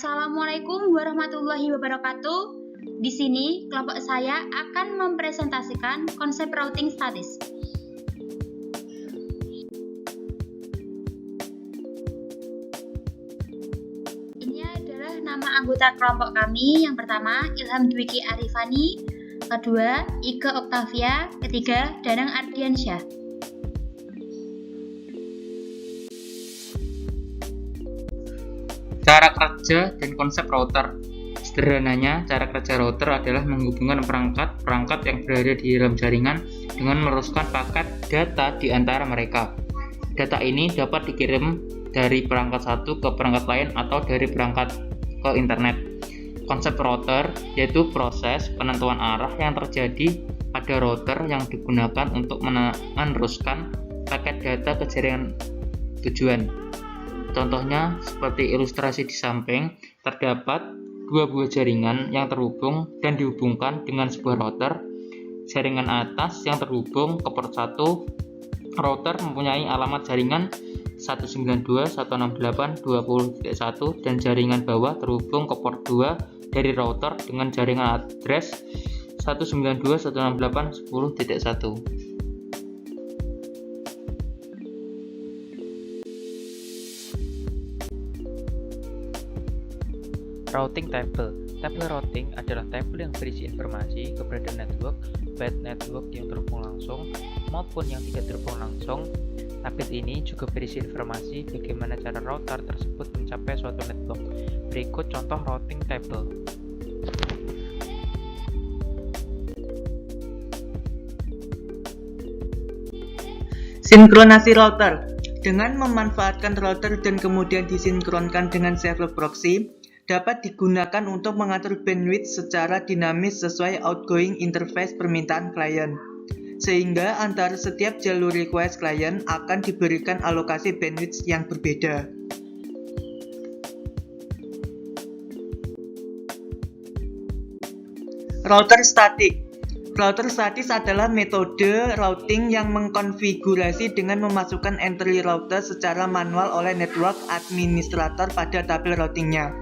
Assalamualaikum warahmatullahi wabarakatuh. Di sini kelompok saya akan mempresentasikan konsep routing statis. Ini adalah nama anggota kelompok kami. Yang pertama, Ilham Dwiki Arifani. Kedua, Ike Oktavia. Ketiga, Danang Ardiansyah. Cara kerja dan konsep router. Sederhananya, cara kerja router adalah menghubungkan perangkat-perangkat yang berada di dalam jaringan dengan meneruskan paket data di antara mereka. Data ini dapat dikirim dari perangkat satu ke perangkat lain atau dari perangkat ke internet. Konsep router yaitu proses penentuan arah yang terjadi pada router yang digunakan untuk meneruskan paket data ke jaringan tujuan. Contohnya seperti ilustrasi di samping, terdapat dua buah jaringan yang terhubung dan dihubungkan dengan sebuah router. Jaringan atas yang terhubung ke port 1 router mempunyai alamat jaringan 192.168.20.1 dan jaringan bawah terhubung ke port 2 dari router dengan jaringan address 192.168.10.1. Routing table. Tabel routing adalah tabel yang berisi informasi keberadaan network, baik network yang terhubung langsung maupun yang tidak terhubung langsung. Tabel ini juga berisi informasi bagaimana cara router tersebut mencapai suatu network. Berikut contoh routing table. Sinkronasi router. Dengan memanfaatkan router dan kemudian disinkronkan dengan server proxy, dapat digunakan untuk mengatur bandwidth secara dinamis sesuai outgoing interface permintaan klien, sehingga antara setiap jalur request klien akan diberikan alokasi bandwidth yang berbeda. Router statik. Router statis adalah metode routing yang mengkonfigurasi dengan memasukkan entry router secara manual oleh network administrator pada tabel routingnya.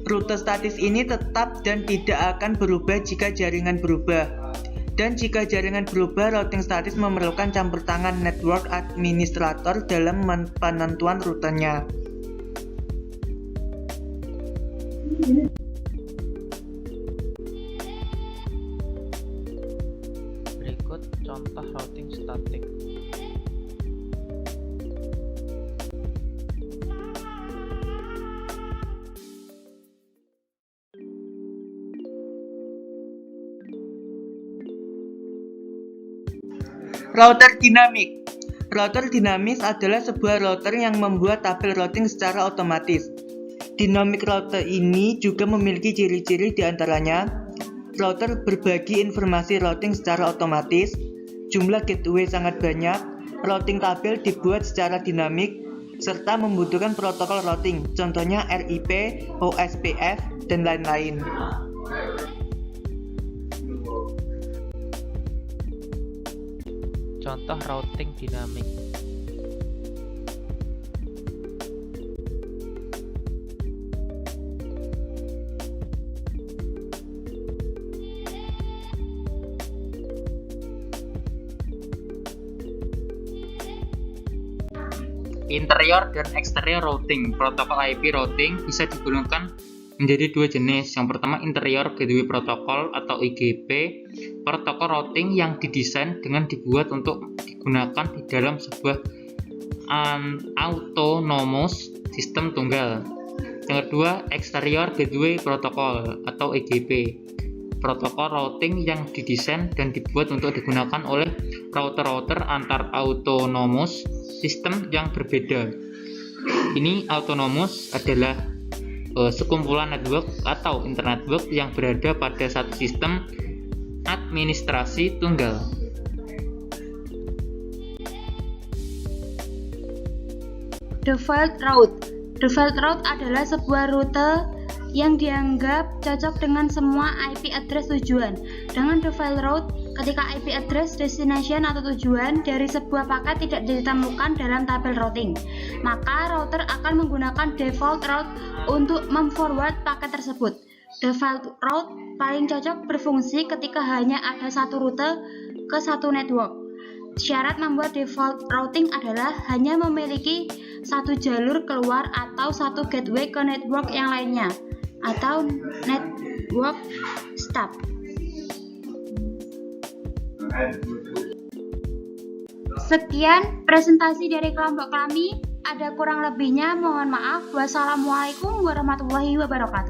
Rute statis ini tetap dan tidak akan berubah jika jaringan berubah. Dan jika jaringan berubah, routing statis memerlukan campur tangan network administrator dalam penentuan rutenya. Berikut contoh routing statik. Router dinamik. Router dinamis adalah sebuah router yang membuat tabel routing secara otomatis. Dynamic router ini juga memiliki ciri-ciri diantaranya: router berbagi informasi routing secara otomatis, jumlah gateway sangat banyak, routing tabel dibuat secara dinamik, serta membutuhkan protokol routing, contohnya RIP, OSPF, dan lain-lain. Contoh routing dinamik. Interior dan exterior routing. Protokol IP routing bisa digolongkan menjadi dua jenis. Yang pertama, interior gateway protocol atau IGP, protokol routing yang didesain dengan dibuat untuk digunakan di dalam sebuah autonomous sistem tunggal. Yang kedua, exterior gateway protocol atau EGP, protokol routing yang didesain dan dibuat untuk digunakan oleh router-router antar autonomous sistem yang berbeda. Ini autonomous adalah sekumpulan network atau internetwork yang berada pada satu sistem administrasi tunggal. Default route. Default route adalah sebuah rute yang dianggap cocok dengan semua IP address tujuan. Dengan default route, ketika IP address, destination atau tujuan dari sebuah paket tidak ditemukan dalam tabel routing, maka router akan menggunakan default route untuk memforward paket tersebut. Default route paling cocok berfungsi ketika hanya ada satu rute ke satu network. Syarat membuat default routing adalah hanya memiliki satu jalur keluar atau satu gateway ke network yang lainnya, atau network stub. Sekian presentasi dari kelompok kami. Ada kurang lebihnya mohon maaf. Wassalamualaikum warahmatullahi wabarakatuh.